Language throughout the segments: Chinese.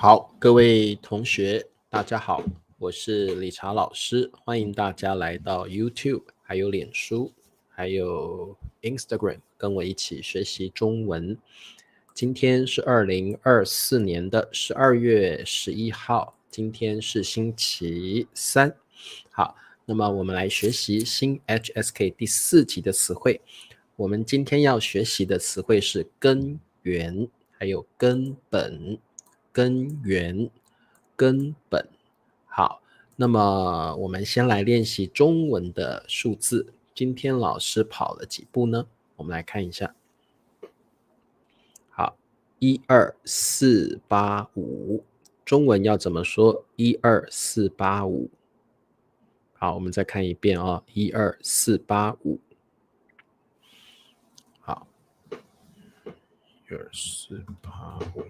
好，各位同学，大家好，我是理查老师，欢迎大家来到 YouTube， 还有脸书，还有 Instagram， 跟我一起学习中文。今天是2024年的12月11号，今天是星期三。好，那么我们来学习新 HSK 第4集的词汇。我们今天要学习的词汇是根源，还有根本。根源、根本。好，那么我们先来练习中文的数字。今天老师跑了几步呢？我们来看一下。好，12485，中文要怎么说？12485。好，我们再看一遍哦，12485。好，12485。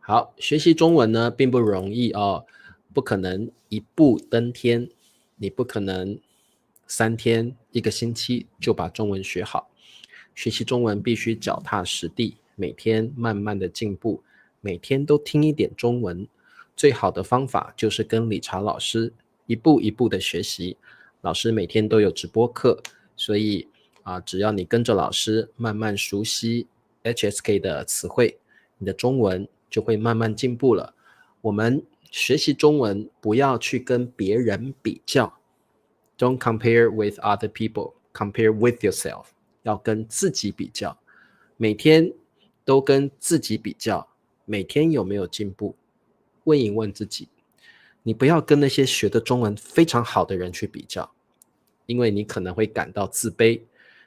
好，学习中文呢并不容易哦，不可能一步登天，你不可能3天、1个星期就把中文学好。学习中文必须脚踏实地，每天慢慢的进步，每天都听一点中文。最好的方法就是跟理查老师一步一步的学习。老师每天都有直播课，所以只要你跟着老师慢慢熟悉 HSK 的词汇，你的中文就会慢慢进步了。我们学习中文不要去跟别人比较， Don't compare with other people, compare with yourself， 要跟自己比较，每天都跟自己比较，每天有没有进步？问一问自己。你不要跟那些学的中文非常好的人去比较，因为你可能会感到自卑，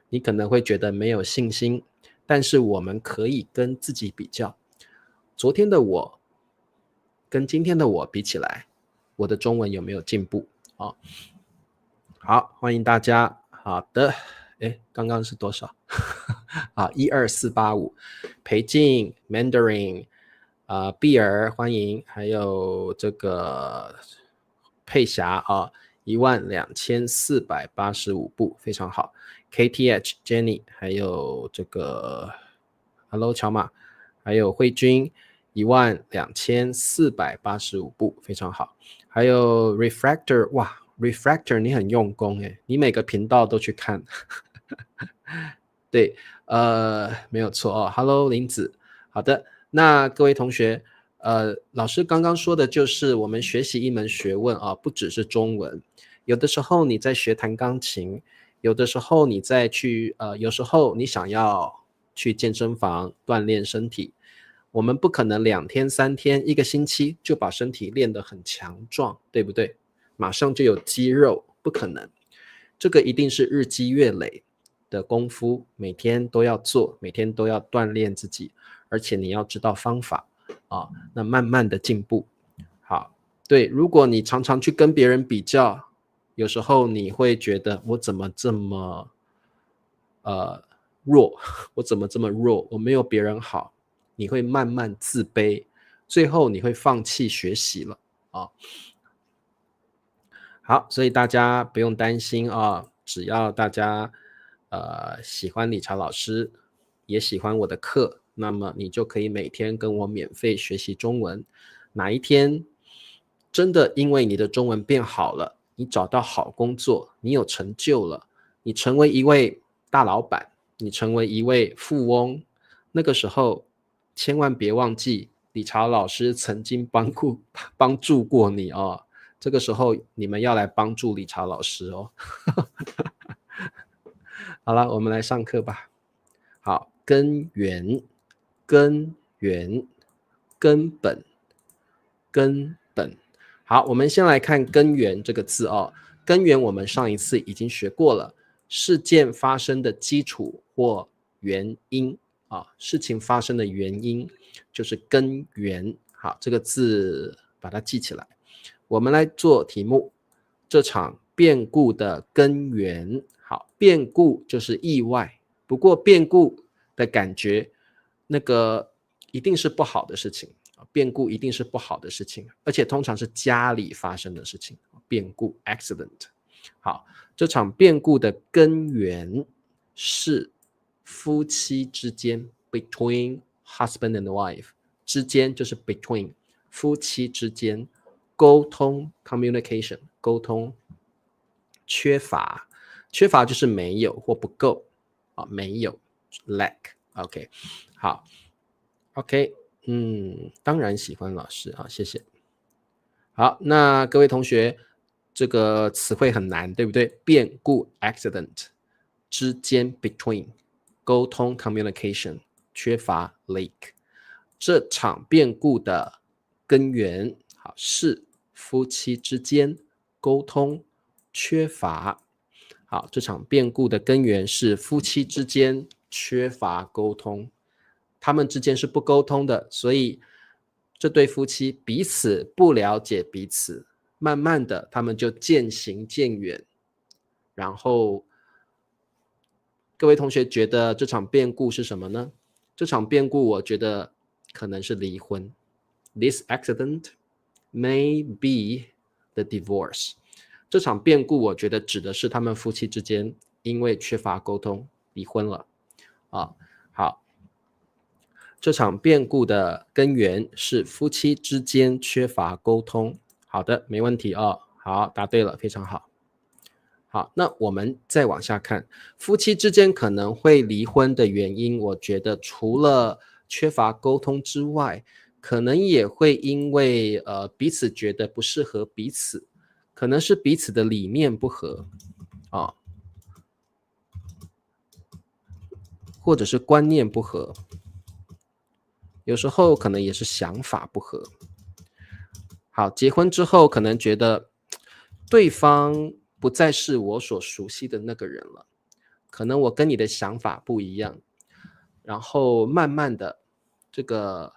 你可能会觉得没有信心，但是我们可以跟自己比较。昨天的我跟今天的我比起来，我的中文有没有进步？好，欢迎大家。好的，刚刚是多少？12485，裴静 Mandarin，碧儿欢迎，还有这个佩霞12485步，非常好。KTH Jenny， 还有这个 Hello 乔马，还有慧君12485步，非常好。还有 Refractor， 哇 Refractor 你很用功耶，你每个频道都去看。对，没有错哦。Hello 林子，好的，那各位同学，老师刚刚说的就是我们学习一门学问啊，不只是中文。有的时候你在学弹钢琴，有的时候你有时候你想要去健身房锻炼身体，我们不可能2天3天1个星期就把身体练得很强壮，对不对？马上就有肌肉，不可能。这个一定是日积月累的功夫，每天都要做，每天都要锻炼自己，而且你要知道方法那慢慢的进步。好，对，如果你常常去跟别人比较，有时候你会觉得我怎么这么弱，我怎么这么弱，我没有别人好，你会慢慢自卑，最后你会放弃学习了好，所以大家不用担心只要大家喜欢理查老师，也喜欢我的课，那么你就可以每天跟我免费学习中文。哪一天真的因为你的中文变好了，你找到好工作，你有成就了，你成为一位大老板，你成为一位富翁，那个时候千万别忘记理查老师曾经帮助过你这个时候你们要来帮助理查老师好了，我们来上课吧。好，根源、根源、根本、根本。好，我们先来看根源这个字根源我们上一次已经学过了，事件发生的基础或原因事情发生的原因就是根源。好，这个字把它记起来。我们来做题目，这场变故的根源。好，变故就是意外，不过变故的感觉那个一定是不好的事情，变故一定是不好的事情，而且通常是家里发生的事情，变故 accident。 好，这场变故的根源是夫妻之间 between husband and wife 之间就是 between 夫妻之间沟通 communication 沟通缺乏就是没有或不够没有 lack OK 好 OK 当然喜欢老师谢谢。好，那各位同学，这个词汇很难，对不对？变故 accident 之间 between 沟通 communication 缺乏 lack 这场变故的根源好是夫妻之间沟通缺乏。好，这场变故的根源是夫妻之间缺乏沟通，他们之间是不沟通的，所以这对夫妻彼此不了解彼此，慢慢的他们就渐行渐远。然后各位同学觉得这场变故是什么呢？这场变故我觉得可能是离婚。This accident may be the divorce。这场变故我觉得指的是他们夫妻之间因为缺乏沟通离婚了好，这场变故的根源是夫妻之间缺乏沟通。好的，没问题好，答对了，非常好。好，那我们再往下看，夫妻之间可能会离婚的原因，我觉得除了缺乏沟通之外，可能也会因为彼此觉得不适合彼此，可能是彼此的理念不合或者是观念不合，有时候可能也是想法不合。好，结婚之后可能觉得对方不再是我所熟悉的那个人了，可能我跟你的想法不一样，然后慢慢的这个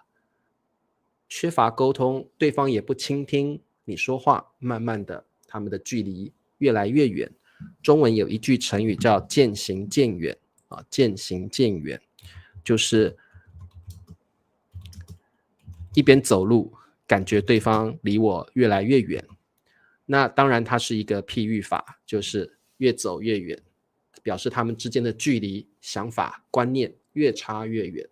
缺乏沟通，对方也不倾听你说话，慢慢的他们的距离越来越远。中文有一句成语叫渐行渐远渐行渐远就是一边走路感觉对方离我越来越远。那当然它是一个譬喻法，就是越走越远，表示他们之间的距离想法观念越差越远。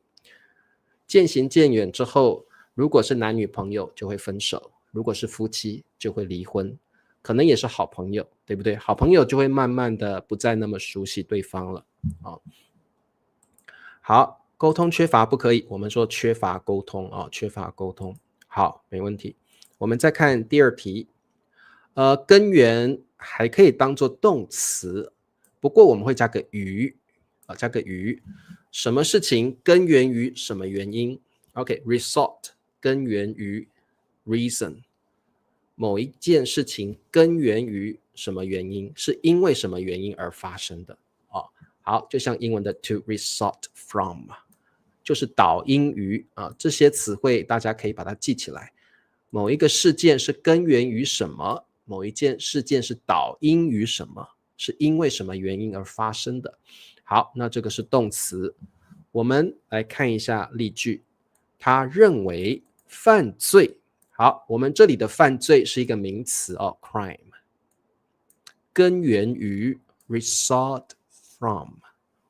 渐行渐远之后，如果是男女朋友就会分手，如果是夫妻就会离婚，可能也是好朋友，对不对？好朋友就会慢慢的不再那么熟悉对方了好，沟通缺乏不可以，我们说缺乏沟通缺乏沟通。好，没问题。我们再看第二题，根源还可以当作动词，不过我们会加个于加个于，什么事情根源于什么原因 ？OK，result 根源于 reason， 某一件事情根源于什么原因，是因为什么原因而发生的好，就像英文的 to result from， 就是导因于这些词汇大家可以把它记起来。某一个事件是根源于什么，某一件事件是导因于什么，是因为什么原因而发生的。好，那这个是动词。我们来看一下例句，他认为犯罪，好，我们这里的犯罪是一个名词crime， 根源于 result from，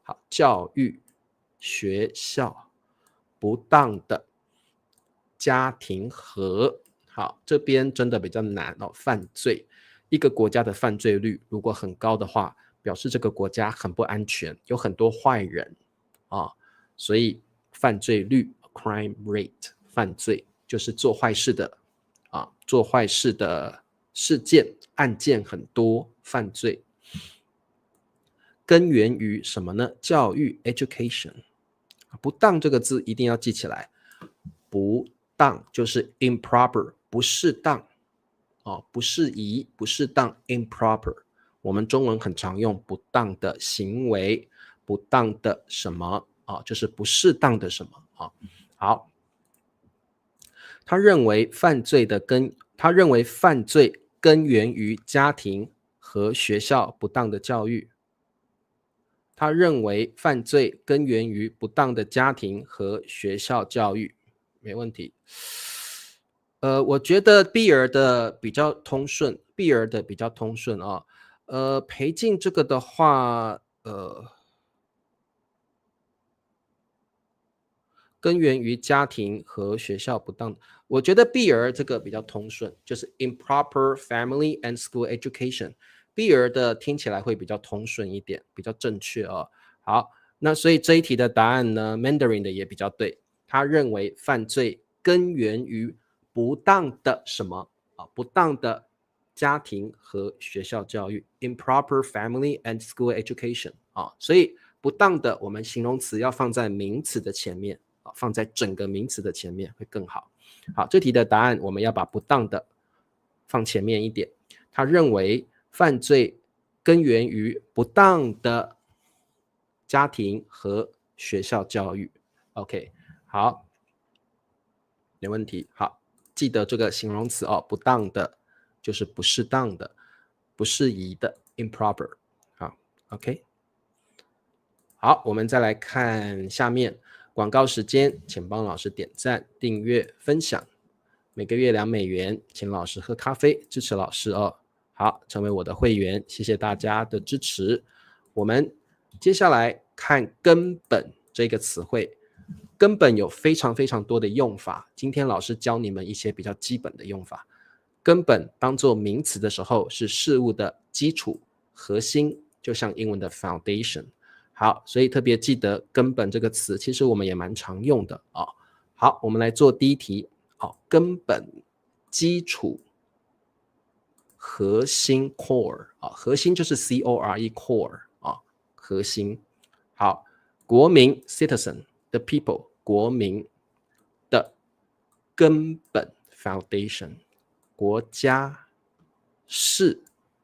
好，教育学校不当的家庭和好，这边真的比较难犯罪，一个国家的犯罪率如果很高的话，表示这个国家很不安全，有很多坏人所以犯罪率 crime rate 犯罪就是做坏事的做坏事的事件案件很多，犯罪根源于什么呢？教育 education， 不当这个字一定要记起来，不当就是 improper， 不适当不适宜不适当 improper， 我们中文很常用不当的行为，不当的什么就是不适当的什么好，他认为犯罪根源于家庭和学校不当的教育。他认为犯罪根源于不当的家庭和学校教育，没问题。我觉得碧儿的比较通顺，裴静这个的话，根源于家庭和学校不当。我觉得 B 儿这个比较通顺，就是 improper family and school education。B 儿的听起来会比较通顺一点，比较正确哦。好，那所以这一题的答案呢 ，Mandarin 的也比较对。他认为犯罪根源于不当的什么啊？不当的家庭和学校教育 ，improper family and school education 啊。所以不当的，我们形容词要放在名词的前面啊，放在整个名词的前面会更好。好，这题的答案我们要把不当的放前面一点。他认为犯罪根源于不当的家庭和学校教育。OK， 好，没问题。好，记得这个形容词哦，不当的就是不适当的、不适宜的 improper。好 ，OK。好，我们再来看下面广告时间，请帮老师点赞、订阅、分享。每个月$2，请老师喝咖啡，支持老师哦。好，成为我的会员，谢谢大家的支持。我们接下来看根本这个词汇，根本有非常非常多的用法。今天老师教你们一些比较基本的用法。根本当作名词的时候是事物的基础、核心，就像英文的 foundation。好，所以特别记得根本这个词，其实我们也蛮常用的啊。好，我们来做第一题。好，根本、基础、核心 core 啊，核心就是 core core 啊，核心。好，国民 citizen the people 国民的根本 foundation 国家是。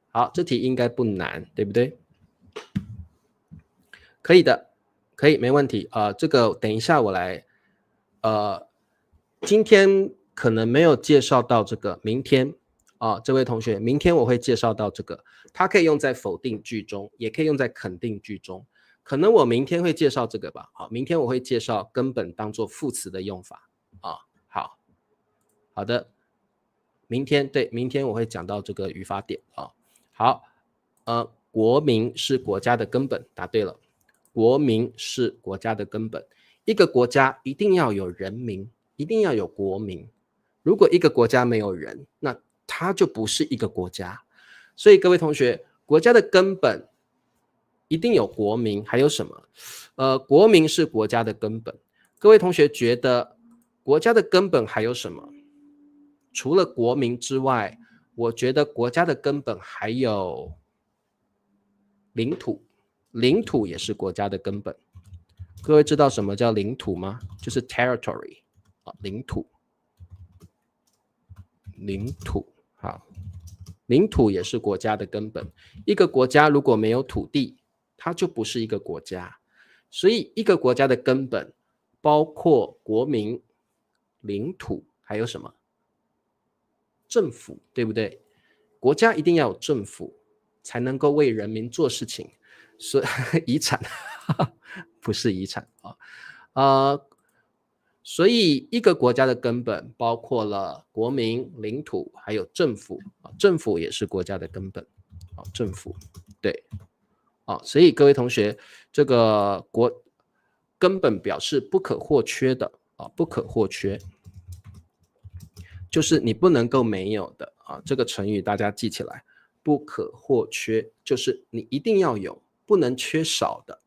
好，这题应该不难，对不对？可以的，可以，没问题。这个等一下我来，今天可能没有介绍到这个，明天这位同学，明天我会介绍到这个，它可以用在否定句中，也可以用在肯定句中。可能我明天会介绍这个吧。好，明天我会介绍根本当做副词的用法啊。好的，明天我会讲到这个语法点啊。好，国民是国家的根本，答对了。国民是国家的根本。一个国家一定要有人民，一定要有国民。如果一个国家没有人，那它就不是一个国家。所以各位同学，国家的根本一定有国民，还有什么？国民是国家的根本。各位同学觉得国家的根本还有什么？除了国民之外，我觉得国家的根本还有领土。领土也是国家的根本。各位知道什么叫领土吗？就是 territory 领土。好，领土也是国家的根本。一个国家如果没有土地，它就不是一个国家。所以一个国家的根本包括国民、领土，还有什么？政府，对不对？国家一定要有政府，才能够为人民做事情。所以遗产不是遗产所以一个国家的根本包括了国民、领土还有政府。政府也是国家的根本。政府对。所以各位同学，这个根本表示不可或缺的不可或缺，就是你不能够没有的这个成语大家记起来，不可或缺就是你一定要有，不能缺少的。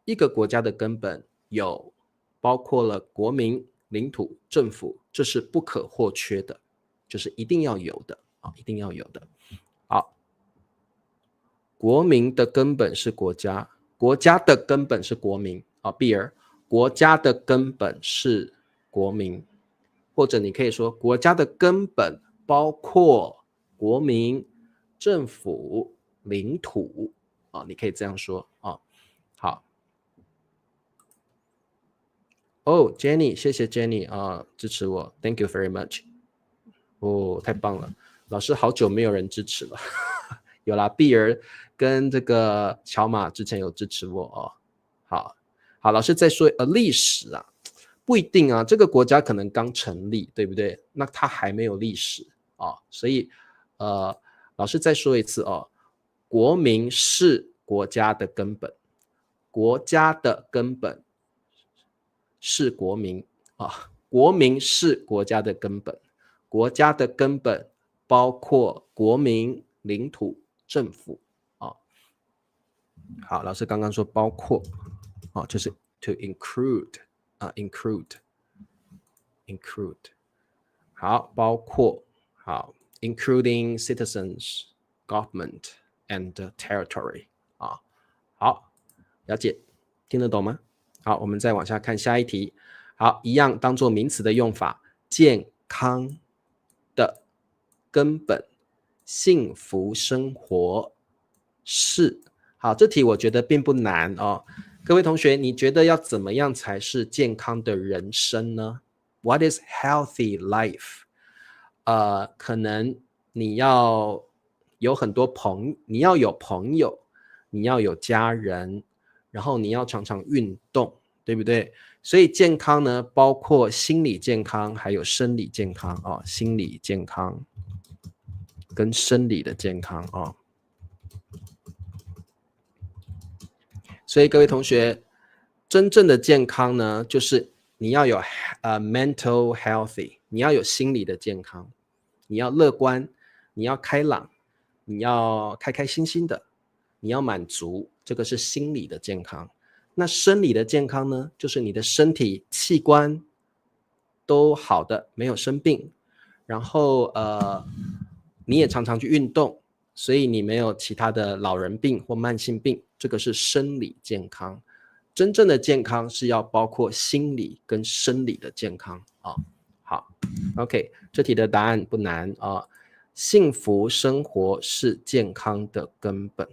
一个国家的根本有包括了国民、领土、政府，这是不可或缺的，就是一定要有的一定要有的。好，国民的根本是国家，国家的根本是国民B 儿，国家的根本是国民，或者你可以说国家的根本包括国民、政府、领土你可以这样说好。Jenny 谢谢 Jenny 支持我 Thank you very much 太棒了，老师好久没有人支持了有啦，碧儿跟这个乔马之前有支持我好，老师再说历史不一定这个国家可能刚成立，对不对？那它还没有历史所以老师再说一次国民是国家的根本，国家的根本是国民啊，国民是国家的根本，国家的根本包括国民、领土、政府啊。好，老师刚刚说包括啊，就是 to include 啊 ，include。好，包括好 ，including citizens, government and territory 啊，好，了解，听得懂吗？好，我们再往下看下一题。好，一样当做名词的用法，健康的根本，幸福生活是。好，这题我觉得并不难哦。各位同学，你觉得要怎么样才是健康的人生呢？ What is healthy life？ 可能你要有很多你要有朋友，你要有家人，然后你要常常运动，对不对？所以健康呢，包括心理健康还有生理健康啊、哦，心理健康跟生理的健康啊、哦。所以各位同学，真正的健康呢，就是你要有mental healthy， 你要有心理的健康，你要乐观，你要开朗，你要开开心心的，你要满足，这个是心理的健康。那生理的健康呢，就是你的身体器官都好的，没有生病，然后你也常常去运动，所以你没有其他的老人病或慢性病，这个是生理健康。真正的健康是要包括心理跟生理的健康啊。好 ，OK， 这题的答案不难啊。幸福生活是健康的根本。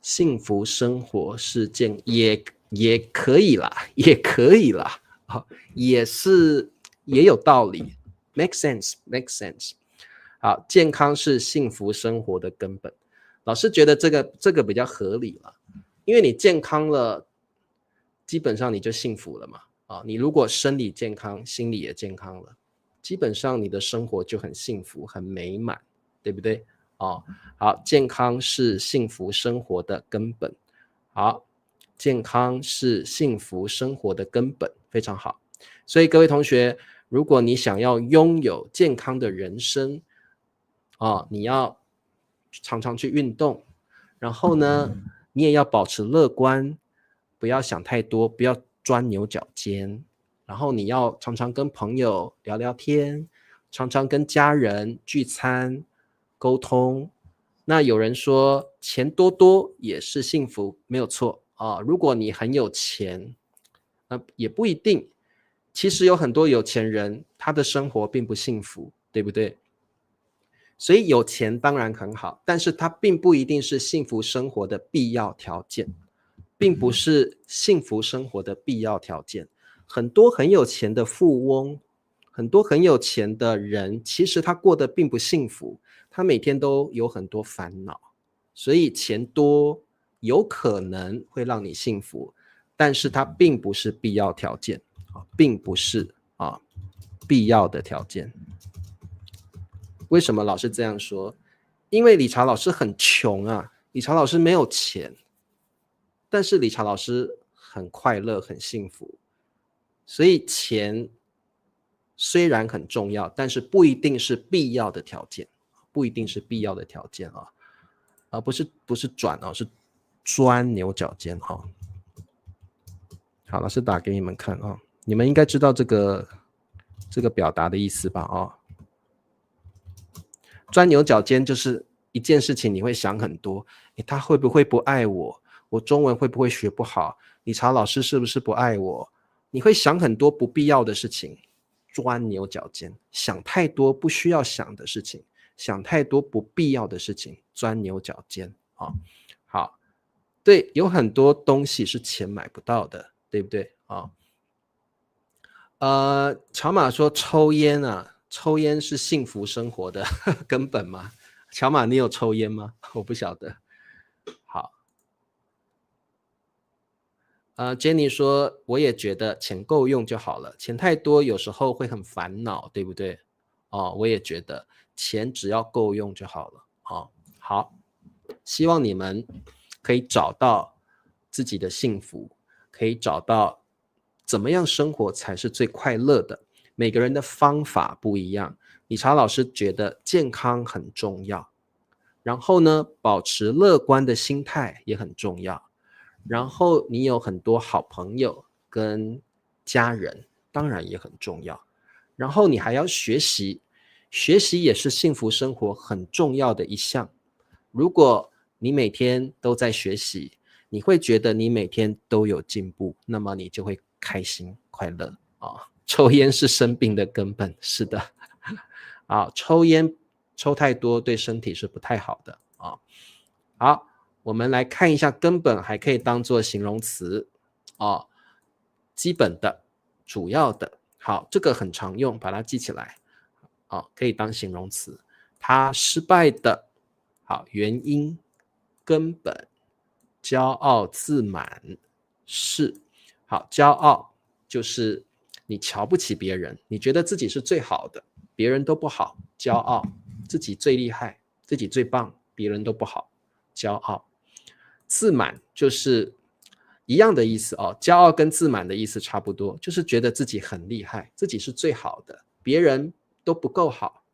幸福生活是也可以啦，也可以啦，也有道理 ，make sense。好，健康是幸福生活的根本。老师觉得这个比较合理了，因为你健康了，基本上你就幸福了嘛。啊，你如果生理健康，心理也健康了，基本上你的生活就很幸福、很美满，对不对？哦，好，健康是幸福生活的根本。好，健康是幸福生活的根本，非常好。所以各位同学，如果你想要拥有健康的人生，你要常常去运动，然后呢，你也要保持乐观，不要想太多，不要钻牛角尖，然后你要常常跟朋友聊聊天，常常跟家人聚餐沟通。那有人说钱多多也是幸福，没有错啊。如果你很有钱，也不一定。其实有很多有钱人，他的生活并不幸福，对不对？所以有钱当然很好，但是它并不一定是幸福生活的必要条件，并不是幸福生活的必要条件。很多很有钱的富翁，很多很有钱的人，其实他过得并不幸福，他每天都有很多烦恼。所以钱多有可能会让你幸福，但是它并不是必要条件，并不是必要的条件。为什么老师这样说？因为理查老师很穷啊，理查老师没有钱，但是理查老师很快乐很幸福。所以钱虽然很重要，但是不一定是必要的条件，不一定是必要的条件啊，不是转啊，是钻牛角尖哈。好，老师打给你们看啊，你们应该知道这个表达的意思吧啊。钻牛角尖就是一件事情你会想很多，他会不会不爱我？我中文会不会学不好？理查老师是不是不爱我？你会想很多不必要的事情，钻牛角尖，想太多不需要想的事情，想太多不必要的事情，钻牛角尖啊。好，对，有很多东西是钱买不到的，对不对啊？乔马说抽烟啊，抽烟是幸福生活的根本吗？乔马，你有抽烟吗？我不晓得。好，Jenny 说，我也觉得钱够用就好了，钱太多有时候会很烦恼，对不对？我也觉得钱只要够用就好了。好，希望你们可以找到自己的幸福，可以找到怎么样生活才是最快乐的。每个人的方法不一样，理查老师觉得健康很重要，然后呢，保持乐观的心态也很重要，然后你有很多好朋友跟家人，当然也很重要，然后你还要学习，学习也是幸福生活很重要的一项。如果你每天都在学习，你会觉得你每天都有进步，那么你就会开心快乐啊。抽烟是生病的根本，是的啊，抽烟抽太多对身体是不太好的啊。好，我们来看一下根本还可以当做形容词啊，基本的、主要的。好，这个很常用，把它记起来啊，可以当形容词。他失败的，好，原因、根本、骄傲自满是。好，骄傲就是你瞧不起别人，你觉得自己是最好的，别人都不好，骄傲，自己最厉害，自己最棒，别人都不好，骄傲。自满就是一样的意思哦，骄傲跟自满的意思差不多，就是觉得自己很厉害，自己是最好的，别人都不够好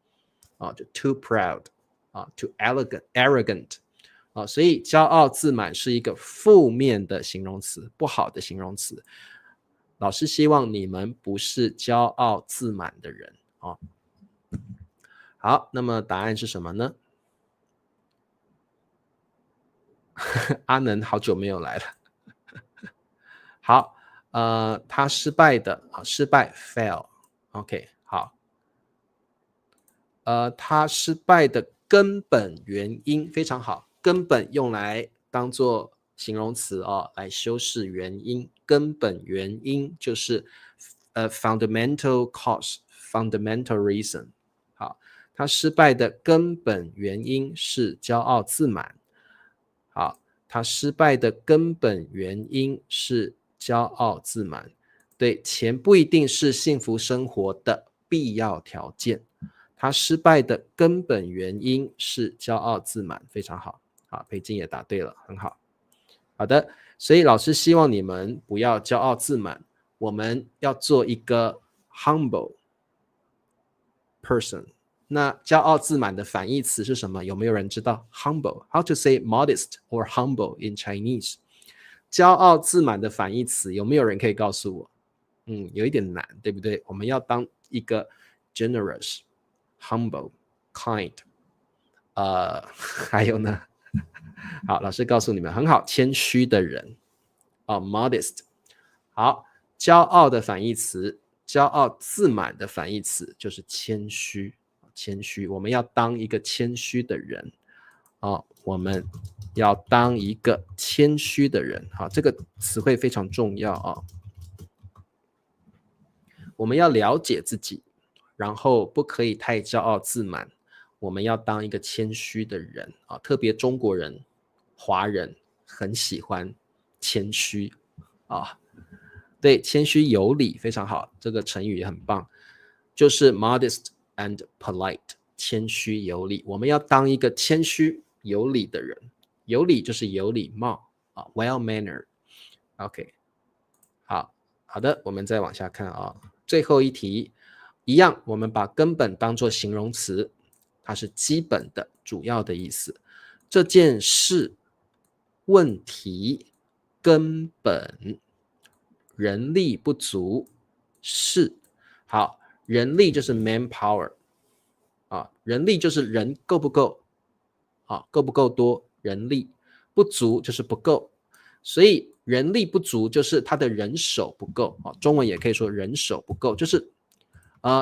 啊，就 too proud 啊 ，too arrogant 啊，所以骄傲自满是一个负面的形容词，不好的形容词。老师希望你们不是骄傲自满的人啊。好，那么答案是什么呢？阿能好久没有来了。好，他失败的，好，失败 fail，OK，好，他失败的根本原因非常好，根本用来当做形容词哦，来修饰原因，根本原因就是fundamental cause，fundamental reason。好，他失败的根本原因是骄傲自满。好，他失败的根本原因是骄傲自满。对，钱不一定是幸福生活的必要条件。他失败的根本原因是骄傲自满，非常好。好，裴静也答对了，很好。好的，所以老师希望你们不要骄傲自满，我们要做一个 humble person。那骄傲自满的反义词是什么？有没有人知道 ？Humble. How to say modest or humble in Chinese？ 骄傲自满的反义词有没有人可以告诉我？有一点难，对不对？我们要当一个 generous、humble、kind，还有呢？好，老师告诉你们，很好，谦虚的人modest。好，骄傲的反义词，骄傲自满的反义词就是谦虚。谦虚，我们要当一个谦虚的人我们要当一个谦虚的人。好，这个词汇非常重要我们要了解自己，然后不可以太骄傲自满，我们要当一个谦虚的人特别中国人、华人很喜欢谦虚对，谦虚有礼非常好，这个成语也很棒，就是 modest and polite， 谦虚有礼，我们要当一个谦虚有礼的人，有礼就是有礼貌well mannered。OK， 好的，我们再往下看最后一题一样，我们把根本当作形容词，它是基本的、主要的意思。这件事、问题、根本、人力不足是。好，人力就是 manpower人力就是人够不够够不够多，人力不足就是不够，所以人力不足就是他的人手不够中文也可以说人手不够，就是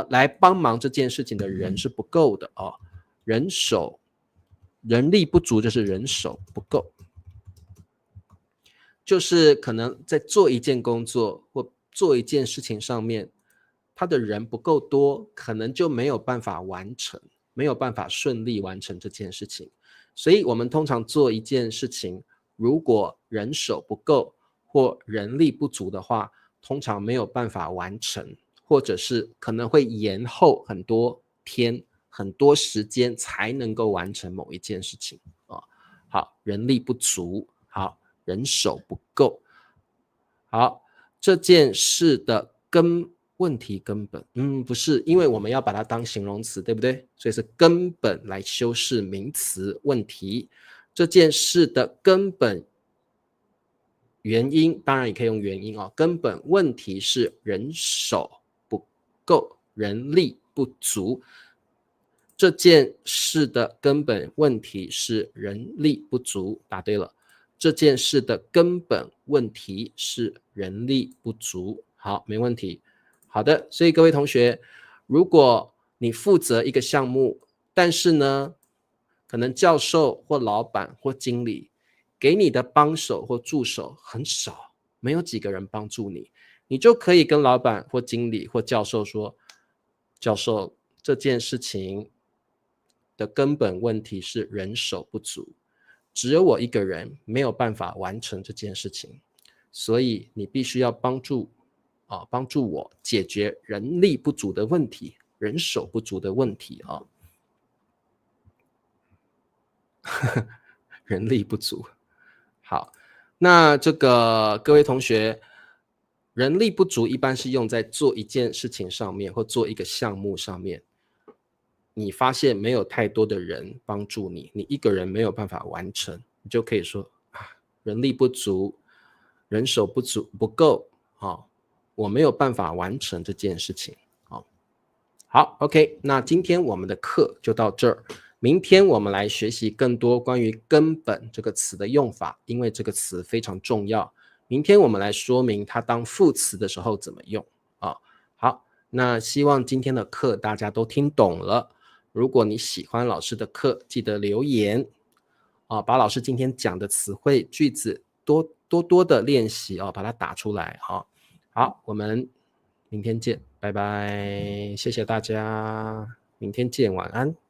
来帮忙这件事情的人是不够的人力不足就是人手不够，就是可能在做一件工作或做一件事情上面，他的人不够多，可能就没有办法完成，没有办法顺利完成这件事情。所以我们通常做一件事情，如果人手不够或人力不足的话，通常没有办法完成，或者是可能会延后很多天、很多时间才能够完成某一件事情好，人力不足，好，人手不够。好，这件事的问题根本，不是，因为我们要把它当形容词，对不对？所以是根本来修饰名词问题。这件事的根本原因，当然也可以用原因哦。根本问题是人手不够，人力不足。这件事的根本问题是人力不足，答对了。这件事的根本问题是人力不足，好，没问题。好的，所以各位同学，如果你负责一个项目，但是呢，可能教授或老板或经理给你的帮手或助手很少，没有几个人帮助你，你就可以跟老板或经理或教授说，教授，这件事情的根本问题是人手不足，只有我一个人没有办法完成这件事情，所以你必须要帮助我解决人力不足的问题，人手不足的问题啊。人力不足。好，那这个各位同学，人力不足一般是用在做一件事情上面或做一个项目上面。你发现没有太多的人帮助你，你一个人没有办法完成，你就可以说人力不足，人手不够，我没有办法完成这件事情。好 OK， 那今天我们的课就到这儿，明天我们来学习更多关于根本这个词的用法，因为这个词非常重要，明天我们来说明它当副词的时候怎么用。好，那希望今天的课大家都听懂了，如果你喜欢老师的课，记得留言把老师今天讲的词汇句子多的练习把它打出来。好，我们明天见，拜拜，谢谢大家，明天见，晚安。